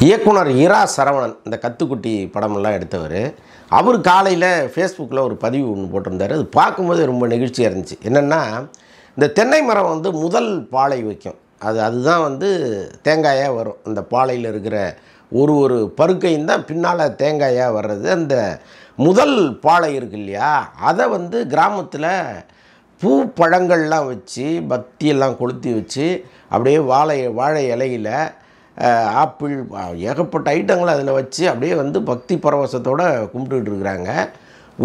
இயக்குனர் இரா சரவணன் இந்த கத்துக்குட்டி படமெல்லாம் எடுத்தவர். அவர் காலையில் ஃபேஸ்புக்கில் ஒரு பதிவு ஒன்று போட்டிருந்தார். அது பார்க்கும்போது ரொம்ப நெகிழ்ச்சியாக இருந்துச்சு. என்னென்னா, இந்த தென்னை மரம் வந்து முதல் பாலை வைக்கும். அதுதான் தேங்காயாக வரும். அந்த பாலையில் இருக்கிற ஒரு பருக்கையும் தான் பின்னால் தேங்காயாக வர்றது. அந்த முதல் பாலை இருக்கு இல்லையா, அதை கிராமத்தில் பூ பழங்கள்லாம் வச்சு பத்தியெல்லாம் கொளுத்தி வச்சு அப்படியே வாழை இலையில் ஆப்பிள் ஏகப்பட்ட ஐட்டங்களை அதில் வச்சு அப்படியே பக்தி பரவசத்தோடு கும்பிட்டுக்கிட்டு இருக்கிறாங்க.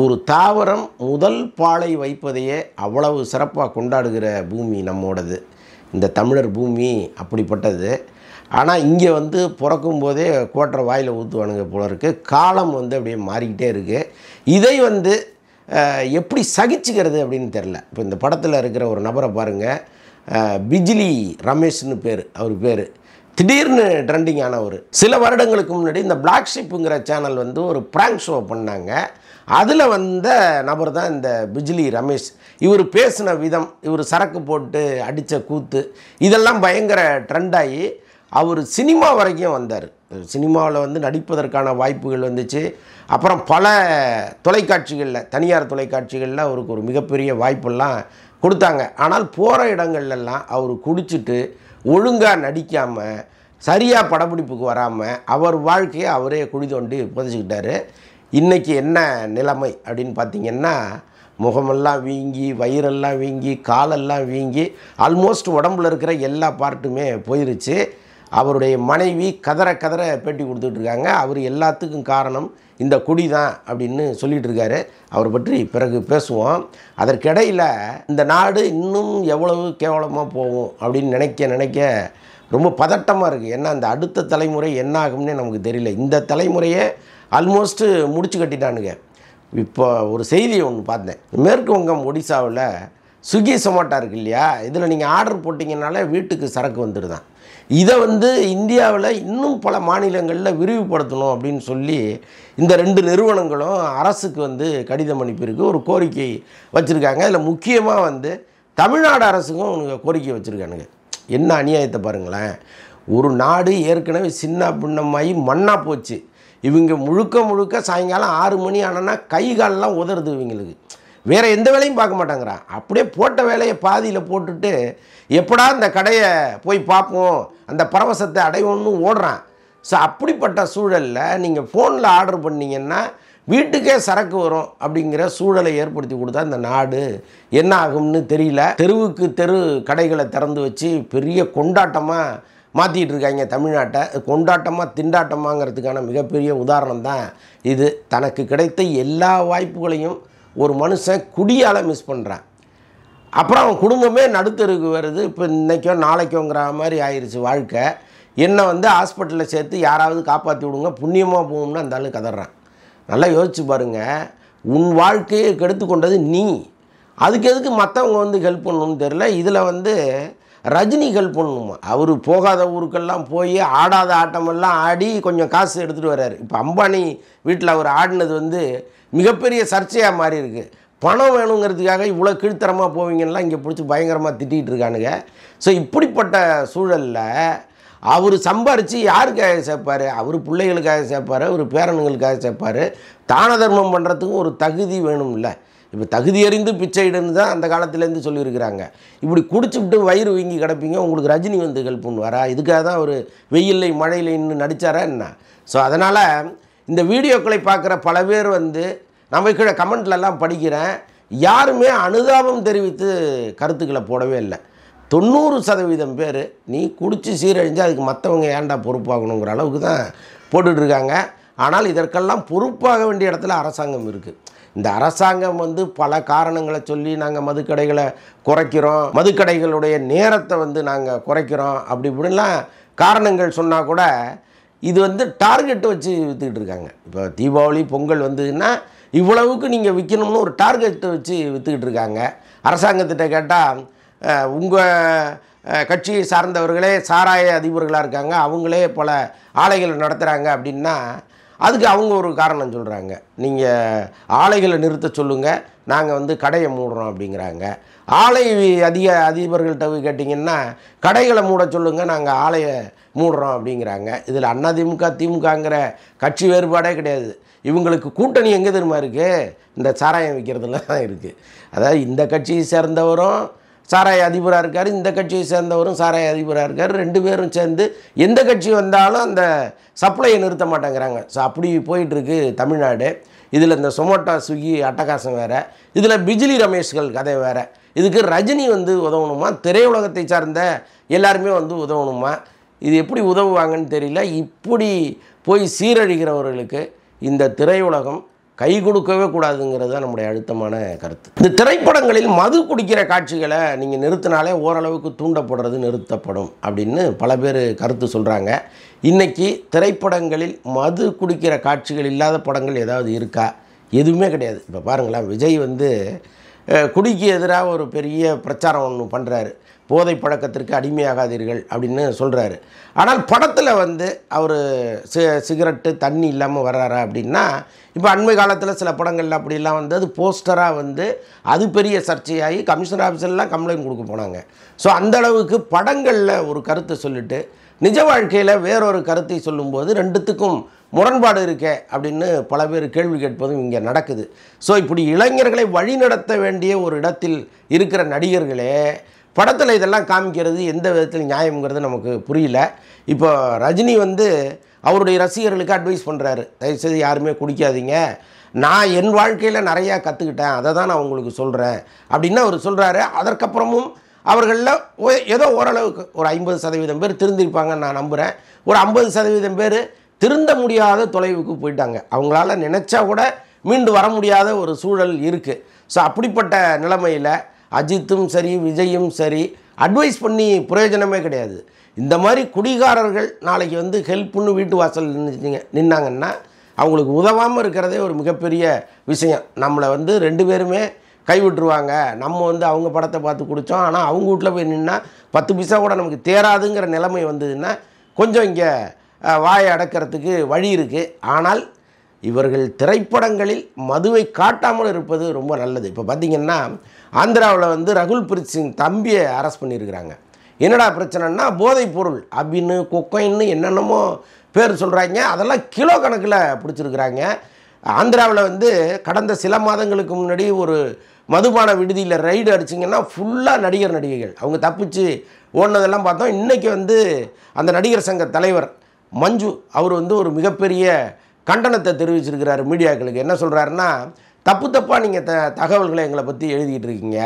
ஒரு தாவரம் முதல் பாலை வைப்பதையே அவ்வளவு சிறப்பாக கொண்டாடுகிற பூமி நம்மோடது. இந்த தமிழர் பூமி அப்படிப்பட்டது. ஆனால் இங்கே பிறக்கும் போதே கோட்டரை வாயில் ஊற்றுவானுங்க போல இருக்குது. காலம் அப்படியே மாறிக்கிட்டே இருக்குது. இதை எப்படி சகிச்சுக்கிறது அப்படின்னு தெரில. இப்போ இந்த படத்தில் இருக்கிற ஒரு நபரை பாருங்கள், பிஜ்லி ரமேஷ்னு பேர். அவர் பேர் திடீர்னு ட்ரெண்டிங் ஆனவர். சில வருடங்களுக்கு முன்னாடி இந்த பிளாக் ஷிப்புங்கிற சேனல் ஒரு ப்ராங்க் ஷோ பண்ணாங்க. அதில் வந்த நபர் தான் இந்த பிஜ்லி ரமேஷ். இவர் பேசின விதம், இவர் சரக்கு போட்டு அடித்த கூத்து, இதெல்லாம் பயங்கர ட்ரெண்டாகி அவர் சினிமா வரைக்கும் வந்தார். சினிமாவில் நடிப்பதற்கான வாய்ப்புகள் வந்துச்சு. அப்புறம் பல தொலைக்காட்சிகளில், தனியார் தொலைக்காட்சிகளில் அவருக்கு ஒரு மிகப்பெரிய வாய்ப்பெல்லாம் கொடுத்தாங்க. ஆனால் போகிற இடங்கள்லாம் அவர் குடிச்சிட்டு ஒழுங்காக நடிக்காமல், சரியாக படப்பிடிப்புக்கு வராமல் அவர் வாழ்க்கையை அவரே குழி தோண்டி புதைச்சிக்கிட்டார். இன்றைக்கி என்ன நிலைமை அப்படின்னு பார்த்திங்கன்னா, முகமெல்லாம் வீங்கி, வயிறெல்லாம் வீங்கி, காலெல்லாம் வீங்கி, ஆல்மோஸ்ட் உடம்புல இருக்கிற எல்லா பார்ட்டுமே போயிருச்சு. அவருடைய மனைவி கதற பேட்டி கொடுத்துட்ருக்காங்க. அவர் எல்லாத்துக்கும் காரணம் இந்த குடி தான் அப்படின்னு சொல்லிகிட்டு இருக்காரு. அவரை பற்றி பிறகு பேசுவோம். அதற்கிடையில் இந்த நாடு இன்னும் எவ்வளவு கேவலமாக போகும் அப்படின்னு நினைக்க ரொம்ப பதட்டமாக இருக்குது. ஏன்னா அந்த அடுத்த தலைமுறை என்ன ஆகும்னே நமக்கு தெரியல. இந்த தலைமுறையே ஆல்மோஸ்ட்டு முடிச்சு கட்டிட்டானுங்க. இப்போ ஒரு செய்தி ஒன்று பார்த்தேன். மேற்கு வங்கம் ஒடிசாவில் ஸ்விக்கி சொமாட்டோ இருக்குது இல்லையா, இதில் நீங்கள் ஆர்டர் போட்டிங்கனாலே வீட்டுக்கு சரக்கு வந்துடுதான். இதை இந்தியாவில் இன்னும் பல மாநிலங்களில் விரிவுபடுத்தணும் அப்படின்னு சொல்லி இந்த 2 நிறுவனங்களும் அரசுக்கு கடிதம் அனுப்பியிருக்கு, ஒரு கோரிக்கை வச்சுருக்காங்க. இதில் முக்கியமாக தமிழ்நாடு அரசுக்கும் கோரிக்கை வச்சுருக்கானுங்க. என்ன அநியாயத்தை பாருங்களேன். ஒரு நாடு ஏற்கனவே சின்ன பின்னமாகி மண்ணாக போச்சு. இவங்க முழுக்க சாயங்காலம் 6 மணி ஆனோன்னா கை காலெல்லாம் உதறுது. இவங்களுக்கு வேறு எந்த வேலையும் பார்க்க மாட்டாங்கிறான். அப்படியே போட்ட வேலையை பாதியில் போட்டுட்டு எப்படா இந்த கடையை போய் பார்ப்போம், அந்த பரவசத்தை அடைவோன்னு ஓடுறான். ஸோ அப்படிப்பட்ட சூழலில் நீங்கள் ஃபோனில் ஆர்டர் பண்ணிங்கன்னா வீட்டுக்கே சரக்கு வரும் அப்படிங்கிற சூழலை ஏற்படுத்தி கொடுத்தா இந்த நாடு என்ன ஆகும்னு தெரியல. தெருவுக்கு தெரு கடைகளை திறந்து வச்சு பெரிய கொண்டாட்டமாக மாற்றிக்கிட்டு இருக்காங்க தமிழ்நாட்டை. கொண்டாட்டமாக திண்டாட்டமாங்கிறதுக்கான மிகப்பெரிய உதாரணம் தான் இது. தனக்கு கிடைத்த எல்லா வாய்ப்புகளையும் ஒரு மனுஷன் குடியால் மிஸ் பண்ணுறான். அப்புறம் அவன் குடும்பமே நடுத்தருக்கு வருது. இப்போ இன்றைக்கோ நாளைக்கோங்கிற மாதிரி ஆயிடுச்சு வாழ்க்கை. என்னை ஹாஸ்பிட்டலில் சேர்த்து யாராவது காப்பாற்றி விடுங்க, புண்ணியமாக போகும்னு அந்த ஆளு கதறான். நல்லா யோசிச்சு பாருங்கள். உன் வாழ்க்கையை கெடுத்து கொண்டது நீ. அதுக்கு எதுக்கு மற்றவங்க ஹெல்ப் பண்ணணும்னு தெரில. இதில் ரஜினி ஹெல்ப் பண்ணணுமா? அவர் போகாத ஊருக்கெல்லாம் போய் ஆடாத ஆட்டமெல்லாம் ஆடி கொஞ்சம் காசு எடுத்துகிட்டு வர்றாரு. இப்போ அம்பானி வீட்டில் அவர் ஆடினது மிகப்பெரிய சர்ச்சையாக மாறி இருக்குது. பணம் வேணுங்கிறதுக்காக இவ்வளோ கீழ்த்தரமாக போவீங்கன்னா இங்கே பிடிச்சி பயங்கரமாக திட்டிகிட்டு இருக்கானுங்க. ஸோ இப்படிப்பட்ட சூழலில் அவர் சம்பாரித்து யாருக்காக சேர்ப்பார்? அவர் பிள்ளைகளுக்காக சேர்ப்பார், அவர் பேரனுங்களுக்காக சேர்ப்பார். தான தர்மம் பண்ணுறதுக்கும் ஒரு தகுதி வேணும் இல்லை? இப்போ தகுதி அறிந்து பிச்சைடுன்னு தான் அந்த காலத்துலேருந்து சொல்லியிருக்கிறாங்க. இப்படி குடிச்சுவிட்டு வயிறு வீங்கி கிடப்பீங்க, உங்களுக்கு ரஜினி ஹெல்ப் பண்ணுவாரா? இதுக்காக தான் அவர் வெயில்லை மழையில் இன்னும் நடித்தாரா என்ன? ஸோ அதனால் இந்த வீடியோக்களை பார்க்குற பல பேர் நம்ம கீழே கமெண்ட்லலாம் படிக்கிறேன், யாருமே அனுதாபம் தெரிவித்து கருத்துக்களை போடவே இல்லை. 90% பேர் நீ குடித்து சீரழிஞ்சு அதுக்கு மற்றவங்க ஏன்டா பொறுப்பாகணுங்கிற அளவுக்கு தான் போட்டுட்ருக்காங்க. ஆனால் இதற்கெல்லாம் பொறுப்பாக வேண்டிய இடத்துல அரசாங்கம் இருக்குது. இந்த அரசாங்கம் பல காரணங்களை சொல்லி நாங்கள் மதுக்கடைகளை குறைக்கிறோம், மதுக்கடைகளுடைய நேரத்தை நாங்கள் குறைக்கிறோம், அப்படி இப்படிலாம் காரணங்கள் சொன்னால் கூட இது டார்கெட் வச்சு விற்றுக்கிட்டு இருக்காங்க. இப்போ தீபாவளி பொங்கல் வந்ததுன்னா இவ்வளவுக்கு நீங்கள் விற்கணும்னு ஒரு டார்கெட்டை வச்சு விற்றுக்கிட்டு இருக்காங்க. அரசாங்கத்திட்ட கேட்டால் உங்கள் கட்சியை சார்ந்தவர்களே சாராய அதிபர்களாக இருக்காங்க, அவங்களே பல ஆலைகளை நடத்துகிறாங்க அப்படின்னா அதுக்கு அவங்க ஒரு காரணம் சொல்கிறாங்க. நீங்கள் ஆலைகளை நிறுத்த சொல்லுங்கள், நாங்கள் வந்து கடையை மூடுறோம் அப்படிங்கிறாங்க. ஆலை அதிபர்கள்ட்ட போய் கேட்டிங்கன்னா கடைகளை மூட சொல்லுங்கள், நாங்கள் ஆலையை மூடுறோம் அப்படிங்கிறாங்க. இதில் அதிமுக திமுகங்கிற கட்சி வேறுபாடே கிடையாது. இவங்களுக்கு கூட்டணி எங்கே தெரியுமா இருக்குது? இந்த சாராயம் விற்கிறதுல தான் இருக்குது. அதாவது இந்த கட்சியை சேர்ந்தவரும் சாராய அதிபராக இருக்கார், இந்த கட்சியை சேர்ந்தவரும் சாராய அதிபராக இருக்கார். 2 பேரும் சேர்ந்து எந்த கட்சி வந்தாலும் அந்த சப்ளையை நிறுத்த மாட்டேங்கிறாங்க. ஸோ அப்படி போயிட்டுருக்கு தமிழ்நாடு. இதில் இந்த சொமோட்டோ ஸ்விக்கி அட்டகாசம் வேறு, இதில் பிஜிலி ரமேஷ்கள் கதை வேறு. இதுக்கு ரஜினி வந்து உதவணுமா, திரையுலகத்தை சார்ந்த எல்லாருமே வந்து உதவணுமா? இது எப்படி உதவுவாங்கன்னு தெரியல. இப்படி போய் சீரழிகிறவர்களுக்கு இந்த திரையுலகம் கை கொடுக்கவே கூடாதுங்கிறது தான் நம்முடைய அழுத்தமான கருத்து. இந்த திரைப்படங்களில் மது குடிக்கிற காட்சிகளை நீங்கள் நிறுத்தினாலே ஓரளவுக்கு தூண்டப்படுறது நிறுத்தப்படும் அப்படின்னு பல பேர் கருத்து சொல்கிறாங்க. இன்றைக்கி திரைப்படங்களில் மது குடிக்கிற காட்சிகள் இல்லாத படங்கள் ஏதாவது இருக்கா? எதுவுமே கிடையாது. இப்போ பாருங்களேன், விஜய் வந்து குடிக்கு எதிராக ஒரு பெரிய பிரச்சாரம் ஒன்று பண்ணுறாரு. போதை பழக்கத்திற்கு அடிமையாகாதீர்கள் அப்படின்னு சொல்கிறாரு. ஆனால் படத்தில் வந்து அவர் சிகரெட்டு தண்ணி இல்லாமல் வர்றாரா அப்படின்னா, இப்போ அண்மை காலத்தில் சில படங்கள் அப்படிலாம் வந்து அது போஸ்டராக வந்து அது பெரிய சர்ச்சையாகி கமிஷனர் ஆஃபீஸர்லாம் கம்ப்ளைண்ட் கொடுக்க போனாங்க. ஸோ அந்தளவுக்கு படங்களில் ஒரு கருத்தை சொல்லிவிட்டு நிஜ வாழ்க்கையில் வேறொரு கருத்தை சொல்லும்போது ரெண்டுத்துக்கும் முரண்பாடு இருக்கே அப்படின்னு பல பேர் கேள்வி கேட்பதும் இங்கே நடக்குது. ஸோ இப்படி இளைஞர்களை வழிநடத்த வேண்டிய ஒரு இடத்தில் இருக்கிற நடிகர்களே படத்தில் இதெல்லாம் காமிக்கிறது எந்த விதத்தில் நியாயங்கிறது நமக்கு புரியல. இப்போ ரஜினி வந்து அவருடைய ரசிகர்களுக்கு அட்வைஸ் பண்ணுறாரு, தயவுசெய்து யாருமே குடிக்காதீங்க, நான் என் வாழ்க்கையில் நிறையா கற்றுக்கிட்டேன், அதை தான் நான் உங்களுக்கு சொல்கிறேன் அப்படின்னு அவர் சொல்கிறாரு. அதற்கப்புறமும் அவர்களில் ஏதோ ஓரளவுக்கு ஒரு 50% பேர் திருந்திருப்பாங்கன்னு நான் நம்புகிறேன். ஒரு 50% பேர் திருந்த முடியாத தொலைவுக்கு போயிட்டாங்க. அவங்களால நினச்சா கூட மீண்டு வர முடியாத ஒரு சூழல் இருக்குது. ஸோ அப்படிப்பட்ட நிலைமையில் அஜித்தும் சரி விஜயும் சரி அட்வைஸ் பண்ணி பிரயோஜனமே கிடையாது. இந்த மாதிரி குடிகாரர்கள் நாளைக்கு வந்து ஹெல்ப்னு வீட்டு வாசல் நின்னாங்கன்னா அவங்களுக்கு உதவாமல் இருக்கிறதே ஒரு மிகப்பெரிய விஷயம். நம்மளை வந்து 2 பேருமே கைவிட்டுருவாங்க. நம்ம வந்து அவங்க படத்தை பார்த்து குடித்தோம், ஆனால் அவங்க வீட்டில் போய் நின்னா 10 பைசா கூட நமக்கு தேராதுங்கிற நிலைமை வந்ததுன்னா கொஞ்சம் இங்கே வாயை அடக்கிறதுக்கு வழி இருக்குது. ஆனால் இவர்கள் திரைப்படங்களில் மதுவை காட்டாமல் இருப்பது ரொம்ப நல்லது. இப்போ பார்த்திங்கன்னா ஆந்திராவில் வந்து ரகுல் பிரீத் சிங் தம்பியை அரெஸ்ட் பண்ணியிருக்கிறாங்க. என்னடா பிரச்சனைன்னா போதைப் பொருள் அப்படின்னு கொக்கைன்னு என்னென்னமோ பேர் சொல்கிறாங்க. அதெல்லாம் கிலோ கணக்கில் பிடிச்சிருக்கிறாங்க. ஆந்திராவில் வந்து கடந்த சில மாதங்களுக்கு முன்னாடி ஒரு மதுபான விடுதியில் ரைடு அடிச்சிங்கன்னா ஃபுல்லாக நடிகைகள் அவங்க தப்பிச்சு ஓடினதெல்லாம் பார்த்தோம். இன்றைக்கி வந்து அந்த நடிகர் சங்க தலைவர் மஞ்சு அவர் வந்து ஒரு மிகப்பெரிய கண்டனத்தை தெரிவிச்சிருக்கிறார் மீடியாக்களுக்கு. என்ன சொல்கிறாருன்னா, தப்பாக நீங்கள் தகவல்களை எங்களை பற்றி எழுதிக்கிட்டு இருக்கீங்க,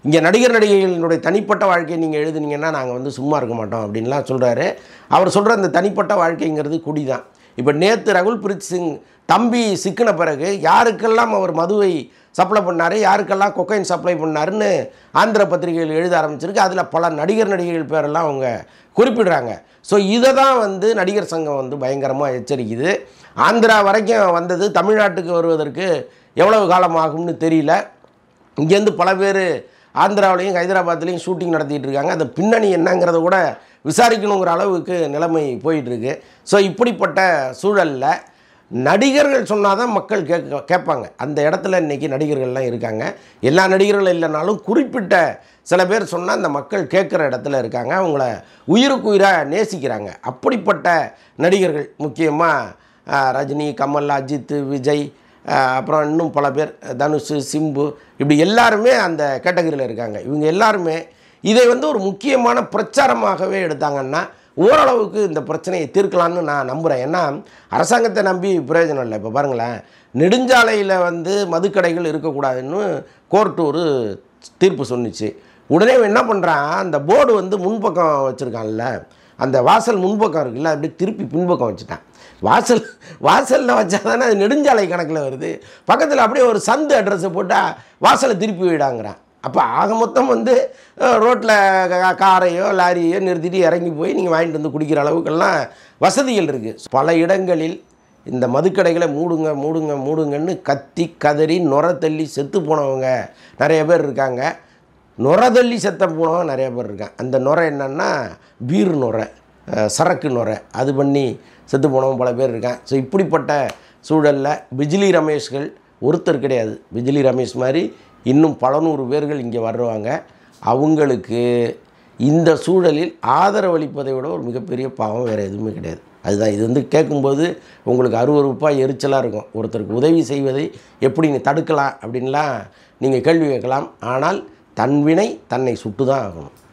இங்கே நடிகைகளினுடைய தனிப்பட்ட வாழ்க்கையை நீங்கள் எழுதுனீங்கன்னா நாங்கள் வந்து சும்மா இருக்க மாட்டோம் அப்படின்லாம் சொல்கிறாரு. அவர் சொல்கிற அந்த தனிப்பட்ட வாழ்க்கைங்கிறது குடி தான். இப்போ நேற்று ரகுல் பிரீத் சிங் தம்பி சிக்கின பிறகு யாருக்கெல்லாம் அவர் மதுவை சப்ளை பண்ணார், யாருக்கெல்லாம் கொக்கைன் சப்ளை பண்ணாருன்னு ஆந்திர பத்திரிகைகள் எழுத ஆரம்பிச்சிருக்கு. அதில் பல நடிகைகள் பேரெல்லாம் அவங்க குறிப்பிடுறாங்க. ஸோ இதை தான் வந்து நடிகர் சங்கம் வந்து பயங்கரமாக எச்சரிக்குது. ஆந்திரா வரைக்கும் வந்தது, தமிழ்நாட்டுக்கு வருவதற்கு எவ்வளவு காலம் ஆகும்னு தெரியல. இங்கேருந்து பல பேர் ஆந்திராவிலையும் ஹைதராபாத்லேயும் ஷூட்டிங் நடத்திட்டு இருக்காங்க. அந்த பின்னணி என்னங்கிறத கூட விசாரிக்கணுங்கிற அளவுக்கு நிலைமை போயிட்டுருக்கு. ஸோ இப்படிப்பட்ட சூழலில் நடிகர்கள் சொன்னால் தான் மக்கள் கேட்பாங்க. அந்த இடத்துல இன்றைக்கி நடிகர்கள்லாம் இருக்காங்க. எல்லா நடிகர்களும் இல்லைனாலும் குறிப்பிட்ட சில பேர் சொன்னால் அந்த மக்கள் கேட்குற இடத்துல இருக்காங்க. அவங்கள உயிருக்கு உயிராக நேசிக்கிறாங்க. அப்படிப்பட்ட நடிகர்கள் முக்கியமாக ரஜினி, கமல், அஜித், விஜய், அப்புறம் இன்னும் பல பேர், தனுஷ், சிம்பு, இப்படி எல்லாருமே அந்த கேட்டகரியில் இருக்காங்க. இவங்க எல்லாருமே இதை வந்து ஒரு முக்கியமான பிரச்சாரமாகவே எடுத்தாங்கன்னா ஓரளவுக்கு இந்த பிரச்சனையை தீர்க்கலான்னு நான் நம்புகிறேன். ஏன்னா அரசாங்கத்தை நம்பி பிரயோஜனம் இல்லை. இப்போ பாருங்களேன், நெடுஞ்சாலையில் வந்து மதுக்கடைகள் இருக்கக்கூடாதுன்னு கோர்ட்டு ஒரு தீர்ப்பு சொன்னிச்சு. உடனே என்ன பண்ணுறான், அந்த போர்டு வந்து முன்பக்கம் வச்சுருக்கான்ல, அந்த வாசல் முன்பக்கம் இருக்குல்ல, அப்படியே திருப்பி பின்பக்கம் வச்சுட்டான். வாசலில் வச்சா தானே அது நெடுஞ்சாலை கணக்கில் வருது. பக்கத்தில் அப்படியே ஒரு சந்து அட்ரஸை போட்டால் வாசலை திருப்பி விடாங்கிறான். அப்போ ஆக மொத்தம் வந்து ரோட்டில் காரையோ லாரியோ நிறுத்திட்டு இறங்கி போய் நீங்கள் வாங்கிட்டு வந்து குடிக்கிற அளவுக்கெல்லாம் வசதிகள் இருக்குது. பல இடங்களில் இந்த மதுக்கடைகளை மூடுங்கன்னு கத்தி கதறி நுர தள்ளி செத்து போனவங்க நிறைய பேர் இருக்காங்க. நுர தள்ளி செத்த போனவங்க நிறைய பேர் இருக்காங்க. அந்த நுரை என்னன்னா பீர் நுரை. சரக்கு நுரை அது பண்ணி செத்து போனவங்க பல பேர் இருக்கான். ஸோ இப்படிப்பட்ட சூழலில் பிஜிலி ரமேஷ்கள் ஒருத்தர் கிடையாது. பிஜிலி ரமேஷ் மாதிரி இன்னும் பல நூறு பேர்கள் இங்கே வருவாங்க. அவங்களுக்கு இந்த சூழலில் ஆதரவளிப்பதை விட ஒரு மிகப்பெரிய பாவம் வேறு எதுவுமே கிடையாது. அதுதான் இது கேட்கும்போது உங்களுக்கு அருவருப்பாக எரிச்சலாக இருக்கும். ஒருத்தருக்கு உதவி செய்வதை எப்படி நீ தடுக்கலாம் அப்படின்லாம் நீங்கள் கேள்வி கேட்கலாம். ஆனால் தன்வினை தன்னை சுட்டு தான் ஆகணும்.